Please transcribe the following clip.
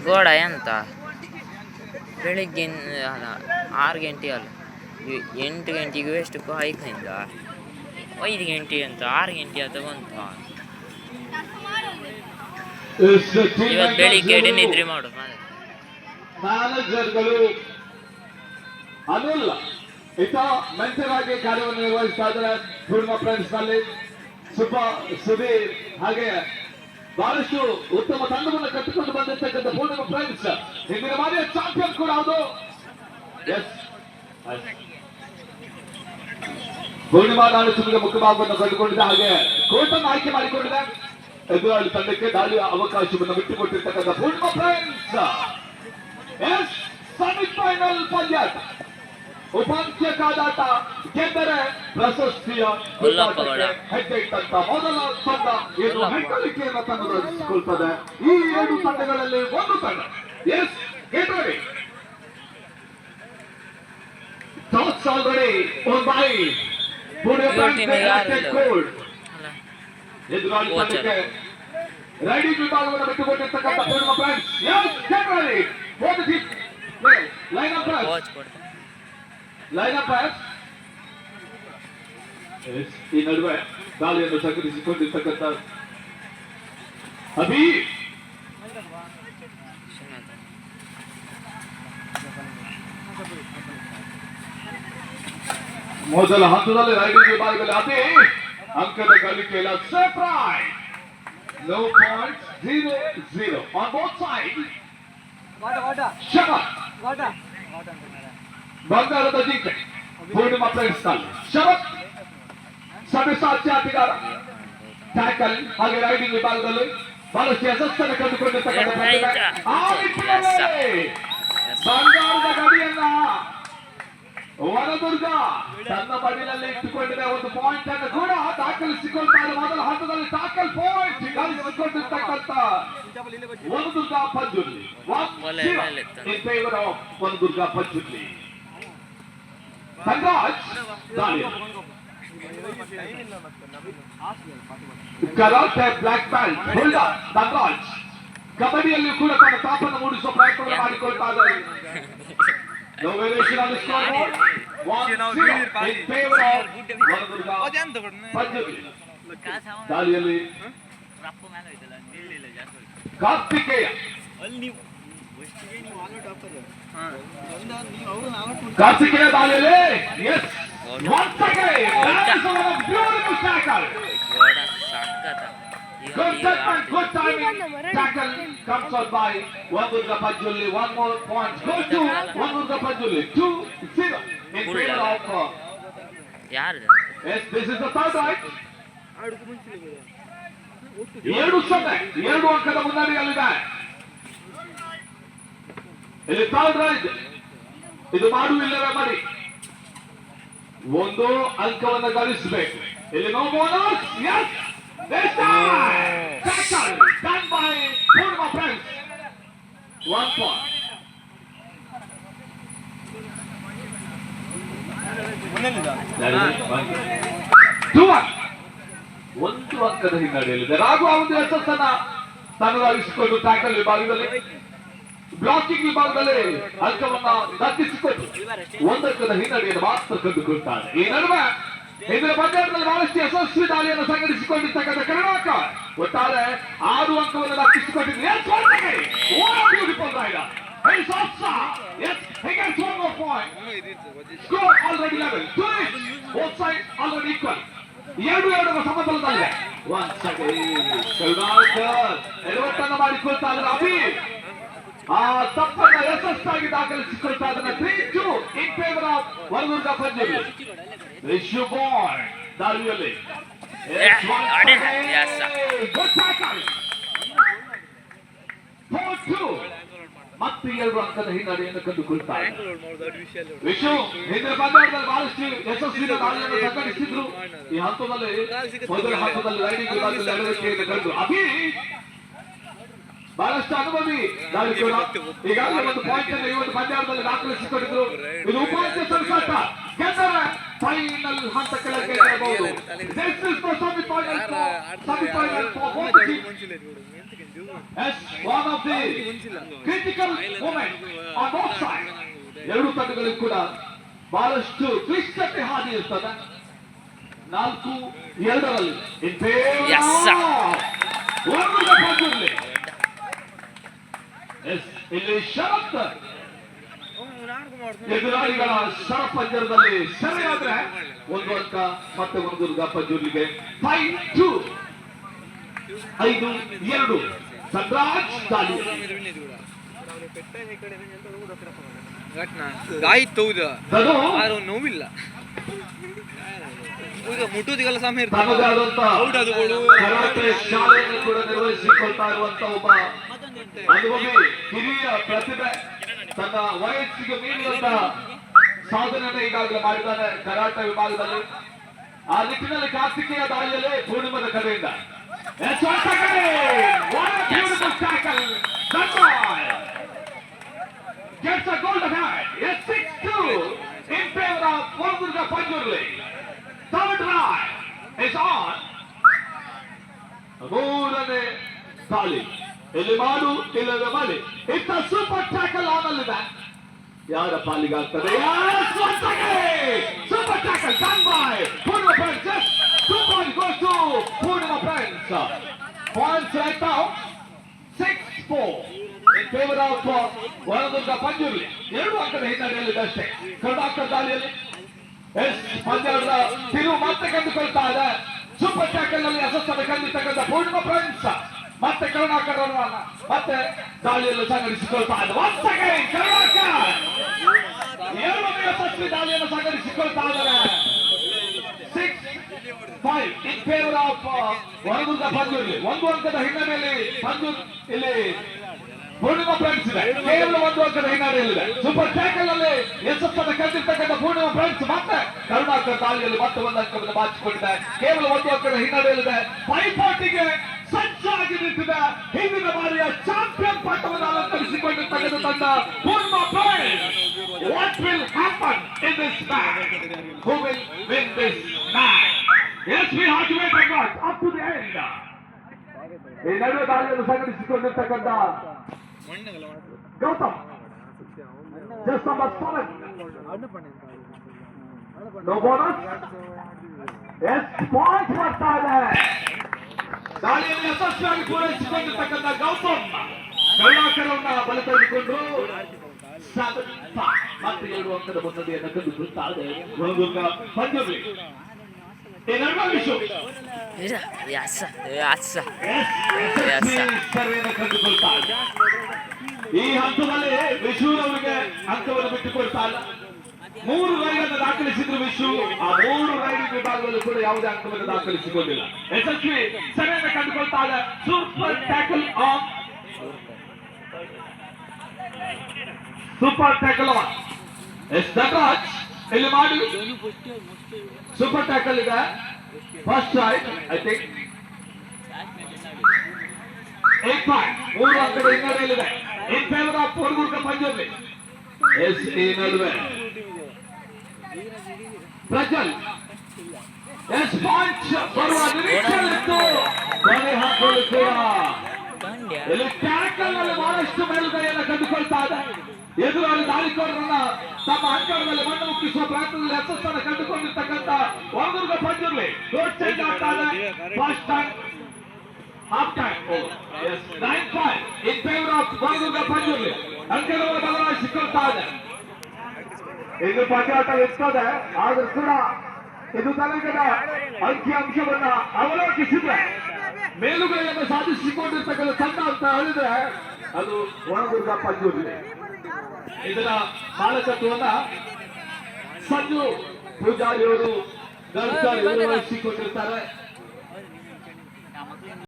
ಗೋಡ ಎಂತ ಬೆಳಿಗ್ಗೆ ಅಲ್ಲ 6 ಗಂಟೆ ಅಲ್ಲ 8 ಗಂಟೆಗೆ ಎಷ್ಟು ಕಾಯ್ಕಿಂದ 5 ಗಂಟೆ ಅಂತ 6 ಗಂಟೆ ಅಂತ ಬಂತು. ಇವತ್ತು ಬೆಳಿಗ್ಗೆ ನಿದ್ರೆ ಮಾಡು ಮ್ಯಾನೇಜರ್ಗಳು ಅನಿಲ್ ಮೆಂಟರಾಗಿ ಕಾರ್ಯವನ್ನು ನಿರ್ವಹಿಸ್ತಾ ಇದ್ದಾರೆ. ಪೂರ್ಣ ಫ್ರೆಂಡ್ಸ್ ನಲ್ಲಿ ಸುಧೀರ್ ಹಾಗೆ ಬಹಳಷ್ಟು ಉತ್ತಮ ತಂಡವನ್ನು ಕಟ್ಟಿಕೊಂಡು ಬಂದಿರ್ತಕ್ಕಂಥ ಪೂರ್ಣಿಮಾ ಫ್ರೆಂಡ್ಸ್ ಹಿಂದಿನ ಬಾರಿಯ ಚಾಂಪಿಯನ್ ಕೂಡ ಹೌದು. ಪೂರ್ಣಿಮಾ ನಾಳೆ ಸುಮ್ಮಿಗೆ ಮುಖ್ಯಭಾಗವನ್ನು ಕಂಡುಕೊಂಡಿದೆ, ಹಾಗೆ ಕೋರ್ಟ್ ಅನ್ನು ಆಯ್ಕೆ ಮಾಡಿಕೊಂಡಿದೆ. ಎದುರಾಳಿ ತಂಡಕ್ಕೆ ದಾಳಿಯ ಅವಕಾಶವನ್ನು ಬಿಟ್ಟುಕೊಟ್ಟಿರ್ತಕ್ಕಂಥ ಪೂರ್ಣಿಮಾ ಫ್ರೆಂಡ್ಸ್ ಸೆಮಿಫೈನಲ್ ಪಂದ್ಯ ಉಪಾಂತ್ಯ ಕಾದಾಟ ಗೆದ್ದರೆ ಪ್ರಶಸ್ತಿಯ ಹೆಜ್ಜೆ ಇಟ್ಟಂತ ಮೊದಲ ತಂಡ ಏನು ಹೆಗ್ಗಳಿಕೆಯನ್ನು ತಂಡದೊಳಿಸಿಕೊಳ್ತದೆ. ಈ 2 ತಂಡಗಳಲ್ಲಿ ಒಂದು ತಂಡ ಟಾಸ್ ಆಲ್ರೆಡಿ ಆನ್ ಬೈ ಎದುರಾಳಿ ತಂಡಕ್ಕೆ ರೈಡಿಂಗ್ ವಿಭಾಗವನ್ನು ಬಿಟ್ಟುಕೊಟ್ಟಿರ್ತಕ್ಕಂಥ ಪೂರ್ಣಿಮಾ ಫ್ರೆಂಡ್ಸ್ ಲೈನ್ ಅಪ್ ಈ ನಡುವೆ ದಾಳಿಯನ್ನು ಸಂಘಟಿಸಿಕೊಂಡಿರ್ತಕ್ಕಂಥ ಅಭಿ ಮೊದಲ ಹಂತದಲ್ಲಿ ರೈಡಿಂಗ್ ವಿಭಾಗದಲ್ಲಿ ಅದೇ ಅಂಕದ ಗಳಿಕೆಯ surprise. No points, 0-0 on both sides. ಬಂಗಾರದ ಜಿಂಕೆ ಪೂರ್ಣಿಮಾ ಫ್ರೆಂಡ್ಸ್ ನಲ್ಲಿ ಶರತ್ ಸಭ್ಯಸಾಧ್ಯ ಆಟಗಾರ ಟ್ಯಾಕಲ್ ಹಾಗೆ ರೈಡಿಂಗ್ ವಿಭಾಗದಲ್ಲಿ ಬಹಳಷ್ಟು ಯಶಸ್ಸನ್ನು ಕಂಡುಕೊಂಡಿರ್ತಕ್ಕಂಥ ಬಂಗಾರದ ಗಡಿಯನ್ನ ವನದುರ್ಗ ತನ್ನ ಬಡಿನಲ್ಲಿ ಇಟ್ಟುಕೊಂಡಿದೆ. ಒಂದು ಪಾಯಿಂಟ್ ಅನ್ನು ಕೂಡ ದಾಖಲಿಸಿಕೊಳ್ತಾರೆ. ಮೊದಲ ಹಂತದಲ್ಲಿ ಟಾಕಲ್ ಪಾಯಿಂಟ್ ಗಳಿಸಿಕೊಂಡಿರ್ತಕ್ಕಂಥ Vanadurga Panjurli in favour of Vanadurga Panjurli. Dhanraj karate black belt holder Dhanraj ಕಬಡ್ಡಿಯಲ್ಲಿ ಕೂಡ ತನ್ನ ತಾಪನ್ನು ಮೂಡಿಸುವ ಪ್ರಯತ್ನ ಮಾಡಿಕೊಳ್ತಾ ಇದ್ದಾರೆ. No variation on the scoreboard. 1-0 in favor of Vanadurga Panjurli. ದಾಳಿಯಲ್ಲಿ ಕಾರ್ತಿಕೇಯ ದಾಳಿಯಲ್ಲಿ yes once again that's a beautiful tackle. Good judgment, good timing. Tackle comes out by Vanadurga Panjurli. One more point goes to Vanadurga Panjurli. 2-0 in favor of yes, this is the third right. 2 ಅಂಕದ ಮುನ್ನಡೆಯಲ್ಲಿದೆ. ಇಲ್ಲಿ third right ಇದು ಮಾಡುವಿಲ್ಲವೇ ಮಾಡಿ 1 ಅಂಕವನ್ನು ಗಳಿಸಬೇಕು. ಇಲ್ಲಿ no bonus. yes this time tackle done by Purma friends. 1 point. 2-1 1 ಅಂಕದ ಹಿನ್ನಡೆಯಲ್ಲಿದೆ. ರಾಘು ಒಂದು ಯಶಸ್ಸನ್ನ ತನ್ನದಾಗಿಸಿಕೊಂಡು tackle ವಿಭಾಗದಲ್ಲಿ ಬ್ಲಾಕಿಂಗ್ ವಿಭಾಗದಲ್ಲಿ ಅಂಕವನ್ನ ದಕ್ಕಿಸಿಕೊಂಡು 1 ಅಂಕದ ಹಿನ್ನಡೆಯನ್ನು ಮಾತ್ರ ಕಂಡುಕೊಳ್ತಾರೆ. ಈ ನಡುವೆ ಇದರ ಪಂದ್ಯದಲ್ಲಿ ಬಹಳಷ್ಟು ಯಶಸ್ವಿ ದಾಳಿಯನ್ನು ಸಂಘಟಿಸಿಕೊಂಡಿರ್ತಕ್ಕಂಥ ಕರ್ನಾಟಕ ಒಟ್ಟಾರೆ 6 ಅಂಕವನ್ನು ದಕ್ಕಿಸಿಕೊಂಡಿದೆ. Beautiful raider. He's offside. Yes, he gets 1 more point. Score already level. 2 both sides already equal. 2-2 ಸಮಬಲದಲ್ಲಿದೆ. Once again ಕರ್ನಾಟಕ ಎಡವಟ್ಟನ್ನು ಮಾಡಿಕೊಳ್ತಾ ಇದ್ದಾರೆ. ಅಭಿ ಆ ತಪ್ಪನ್ನ ಯಶಸ್ಸಾಗಿ ದಾಖಲಿಸಿಕೊಳ್ತಾ ಇದ್ದಾರೆ. 3-2 in favour of Vanadurga Panjurli. Rishu ಬಾಯ್ ದಾಳಿಯಲ್ಲಿ ಗುಡ್ ಟ್ಯಾಕಲ್. 4-2 ಮತ್ತೆ 2 ಅಂಕದ ಹಿನ್ನಡೆಯನ್ನು ಕಂಡುಕೊಳ್ತಾರೆ. ವಿಶ್ವ ಹಿಂದಿನ ಪಂದ್ಯದಲ್ಲಿ ಬಹಳಷ್ಟು ಯಶಸ್ವಿ ದಾಳಿಯನ್ನು ಸಂಘಟಿಸಿದ್ರು. ಈ ಹಂತದಲ್ಲಿ ಮೊದಲ ಹಂತದಲ್ಲಿ ರೈಡಿಂಗ್ ವಿಭಾಗದಲ್ಲಿ ಅಳವಡಿಕೆಯನ್ನು ಕಂಡು ಅಭಿ ಬಹಳಷ್ಟು ಅನುಭವಿ ದಾಳಿ ಕೂಡ ಈಗಾಗಲೇ 1 ಪಾಯಿಂಟ್ ಅನ್ನು ಈ ಒಂದು ಪಂದ್ಯದಲ್ಲಿ ದಾಖಲಿಸಿಕೊಂಡಿದ್ರು. ಇದು ಉಪಾಂತ್ಯ ಸರಸಾಟ ಗೆದ್ದರೆ ಫೈನಲ್ ಹಂತಕ್ಕೆ ಗೆಲ್ಲಬಹುದು. as one of the critical moments on both sides. ಎರಡು ತಂಡಗಳಿಗೂ ಕೂಡ ಬಹಳಷ್ಟು ಕ್ಲಿಷ್ಟತೆ ಹಾದಿ ಇರ್ತದೆ. 4-2 in favor Yes, sir. ಇಲ್ಲಿ ಶರತ್ ಎದುರಾಳಿಗಳ ಶರಪಂಜರದಲ್ಲಿ ಸೆರೆಯಾದ್ರೆ 1 ಅಂಕ ಮತ್ತೆ ಹೊರದುರ್ಗ ಪಂಜುರ್ಲಿಗೆ 5-2 5-2 ಸಂದ್ರಾಜ್ ದಾಳಿ ಆಯ್ತು ನೋವಿಲ್ಲ ಈಗ ಮುಟ್ಟುವುದಿಗೆಲ್ಲ ಸಮಯ ತನ್ನದೇ ಆದಂತ ಕರಾಟೆ ಶಾಲೆಯನ್ನು ಕೂಡ ನಿರ್ವಹಿಸಿಕೊಳ್ತಾ ಇರುವಂತ ಒಬ್ಬ ಅನುಭವಿ ಹಿರಿಯ ಪ್ರತಿಭೆ ತನ್ನ ವಯಸ್ಸಿಗೆ ಮೀರಿದಂತ ಸಾಧನೆಯನ್ನು ಈಗಾಗಲೇ ಮಾಡಿದ್ದಾನೆ ಕರಾಟೆ ವಿಭಾಗದಲ್ಲಿ. ಆ ನಿಟ್ಟಿನಲ್ಲಿ ಕಾರ್ತಿಕೇಯ ದಾಳಿಯಲ್ಲಿ ಪೂರ್ಣಿಮದ ಕಡೆಯಿಂದ gets a golden hand. It's 6-2 in favor of Volgurga Panjurli. Third try is on. ಮೂರನೇ ದಾಳಿ ಇಲ್ಲಿ ಮಾಡು ಇಲ್ಲದ ಮಾಡಿ. It's a super tackle ಆನಲ್ಲಿದೆ. ಯಾರ ಪಾಲಿಗಾಗ್ತದೆ? Super tackle done by Purnima Prince. 2 points goes to Purnima Prince. Points right now 6-4 in favor of ಹೊರದುರ್ಗ Panjurli. 2 ಅಂಕದ ಹಿನ್ನಡೆಯಲ್ಲಿದೆ ಅಷ್ಟೇ. ಕರ್ನಾಟಕ ದಾಳಿಯಲ್ಲಿ ಪಂದ್ಯದ ತಿರುವು ಮತ್ತೆ ಕಂಡುಕೊಳ್ತಾ ಇದೆ. ಸೂಪರ್ ಟ್ಯಾಕಲ್ ನಲ್ಲಿ ಯಶಸ್ಸನ್ನು ಕಂಡಿರ್ತಕ್ಕಂಥ ಪೂರ್ಣಿಮಾ ಪ್ರಿನ್ಸ್ ಮತ್ತೆ ಕರುಣಾಕರ್ ಮತ್ತೆ ದಾಳಿಯಲ್ಲಿ ಸಂಘಟಿಸಿಕೊಳ್ತಾ ಇದೆ. Once again ಕರುಣಾಕರ್ 7ನೇ ಯಶಸ್ವಿ ದಾಳಿಯನ್ನು ಸಂಘಟಿಸಿಕೊಳ್ತಾ ಇದ್ದಾರೆ. 6-5 in favor of ಹೊರದುರ್ಗ ಪಂಜುರ್ಲಿ. 1 ಅಂಕದ ಹಿನ್ನಡೆಯಲ್ಲಿ ಪಂಜುರ್ ಇಲ್ಲಿ ಪೂರ್ಣಿಮಾ ಫ್ರೆಂಡ್ಸ್ ಇದೆ. ಕೇವಲ 1 ಅಂಕದ ಹಿನ್ನಡೆಯಲ್ಲಿದೆ. ಸೂಪರ್ ಟ್ಯಾಕಲ್ ನಲ್ಲಿ ಯಶಸ್ಸನ್ನು ಕಂಡಿರ್ತಕ್ಕಂಥ ಪೂರ್ಣಿಮಾ ಫ್ರೆಂಡ್ಸ್ ಮತ್ತೆ ಕರುಣಾಕರ್ ದಾಳಿಯಲ್ಲಿ ಮತ್ತೆ 1 ಅಂಕವನ್ನು ಬಾಚಿಕೊಂಡಿದೆ. ಕೇವಲ 1 ಅಂಕದ ಹಿನ್ನಡೆಯಲ್ಲಿದೆ. ಪೈಪೋಟಿಗೆ ಸಜ್ಜಾಗಿ ನಿಂತಿದೆ. ಹಿಂದಿನ ಬಾರಿಯ ಚಾಂಪಿಯನ್ ಪಟ್ಟವನ್ನು ಅಲಂಕರಿಸಿಕೊಂಡಿರ್ತಕ್ಕಂಥ ತಂಡ Purnima friends. What will happen in this match? Who will win this match? Yes, we have to wait and watch up to the end. ಈ ನಡುವೆ ದಾಳಿಯನ್ನು ಸಂಘಟಿಸಿಕೊಂಡಿರ್ತಕ್ಕಂಥ Gautam just number 7. No bonus. Yes, point ಬರ್ತಾ ಇದೆ. ದಾಳಿಯನ್ನು ಯಶಸ್ವಿಯಾಗಿ ಪೂರೈಸಿಕೊಂಡಿರ್ತಕ್ಕಂಥ ಗೌತಮ್ ಕರುಣಾಕರವನ್ನ ಬಲ ತೆಗೆದುಕೊಂಡು ಮತ್ತೆ 2 ಅಂಕದ ಮುನ್ನಡೆಯನ್ನು ಕಂಡುಕೊಳ್ತಾ ಇದೆ ಹೊರದುರ್ಗ ಪಂಜುರ್ಲಿ. ಕಂಡುಕೊಳ್ತಾ ಇದೆ. ಈ ಹಂತದಲ್ಲಿ ವಿಶ್ವರವರಿಗೆ ಅಂಕವನ್ನು ಬಿಟ್ಟುಕೊಳ್ತಾ ಇಲ್ಲ. 3 ರೈಡನ್ನು ದಾಖಲಿಸಿದ್ರು ವಿಶ್ವ. ಆ 3 ರೈಡಿಂಗ್ ವಿಭಾಗದಲ್ಲೂ ಕೂಡ ಯಾವುದೇ ಅಂಕವನ್ನು ದಾಖಲಿಸಿಕೊಂಡಿಲ್ಲ. ಯಶಸ್ವಿ ಸರಿಯನ್ನು ಕಂಡುಕೊಳ್ತಾ ಇದೆ. Super tackle on super tackle on Nataraj ಇಲ್ಲಿ ಮಾಡಿ ಸೂಪರ್ ಟ್ಯಾಕಲ್ ಇದೆ. First right I think 8 point 3 ಅಂಕದ ಹಿನ್ನಡೆಯಲ್ಲಿದೆ in favour of Horadurga Panjurli. Yes ಈ ನಡುವೆ ಪ್ರಜ್ವಲ್ ಎಸ್ ಪಾಯಿಂಟ್ ಬರುವ ನಿರೀಕ್ಷೆಯಿತ್ತು. ಕೊನೆ ಹಾಕಲು ಕೂಡ ಇಲ್ಲಿ ಟ್ಯಾಕಲ್ ನಲ್ಲಿ ಬಹಳಷ್ಟು ಮೇಲುಗೈಯನ್ನು ಕಂಡುಕೊಳ್ತಾ ಇದೆ. ಎದುರಾಳಿ ದಾಳಿಕೋರರನ್ನ ತಮ್ಮ ಅಂಕಣದಲ್ಲಿ ಮಣ್ಣು ಮುಕ್ಕಿಸುವ ಪ್ರಯತ್ನದಲ್ಲಿ ಯಶಸ್ಸನ್ನು ಕಂಡುಕೊಂಡಿರ್ತಕ್ಕಂಥ ಹೊರದುರ್ಗ ಪಂಜುರ್ಲಿ ದೊಡ್ಡ ಚೇಂಜ್ ಆಗ್ತಾ ಇದೆ. First time half time 9-5 in favour of Horadurga Panjurli. ಅಂಕಣವನ್ನು ಬದಲಾಯಿಸಿಕೊಳ್ತಾ ಇದೆ. ಇದು ಪಂದ್ಯಾಟ ಇರ್ತದೆ. ಆದ್ರೂ ಕೂಡ ಇದು ತನಕದ ಅಂಕಿ ಅಂಶವನ್ನ ಅವಲೋಕಿಸಿದ್ರೆ ಮೇಲುಗೈಯನ್ನು ಸಾಧಿಸಿಕೊಂಡಿರ್ತಕ್ಕಂಥ ತಂಡ ಅಂತ ಹೇಳಿದ್ರೆ ಅದು ಹೊರದುರ್ಗ ಪಂಜುರ್ಲಿ. ಇದರ ಮಾಲಕತ್ವವನ್ನ ಸಂಜು ಪೂಜಾರಿಯವರು ನಿರ್ವಹಿಸಿಕೊಂಡಿರ್ತಾರೆ.